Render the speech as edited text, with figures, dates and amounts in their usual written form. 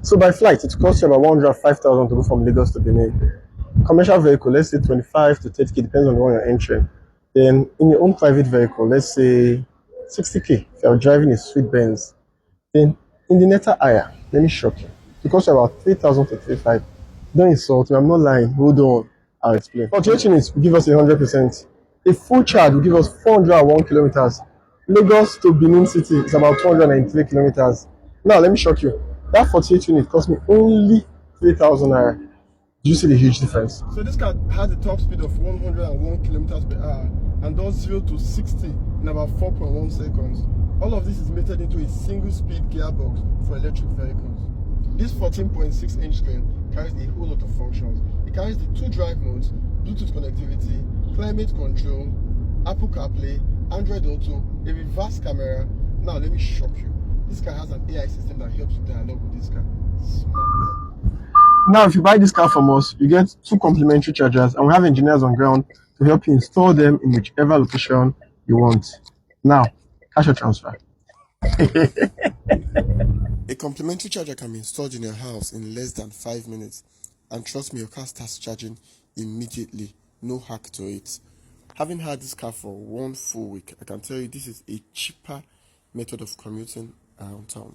So by flight, it costs you about 105,000 to go from Lagos to Benin. Commercial vehicle, let's say 25 to 30k, depends on the one you're entering. Then in your own private vehicle, let's say 60k if you're driving a sweet Benz. Then in the NETA Aya, let me shock you. It costs you about 3,000 to 35. Don't insult me, I'm not lying. Hold on, I'll explain. 48 units will give us 100%. A full charge will give us 401 kilometers. Lagos to Benin City is about 293 kilometers. Now let me shock you. That 48 unit cost me only 3,000 naira. Do you see the huge difference? So this car has a top speed of 101 kilometers per hour and does 0 to 60 in about 4.1 seconds. All of this is mated into a single speed gearbox for electric vehicles. This 14.6-inch screen carries a whole lot of functions. It carries the 2 drive modes, Bluetooth connectivity, climate control, Apple CarPlay, Android Auto, a reverse camera. Now let me shock you. This car has an AI system that helps you dialogue with this car. Now, if you buy this car from us, you get 2 complimentary chargers, and we have engineers on ground to help you install them in whichever location you want. Now, cash or transfer. A complimentary charger can be installed in your house in less than 5 minutes, and trust me, your car starts charging immediately. No hack to it. Having had this car for 1 full week, I can tell you this is a cheaper method of commuting around town.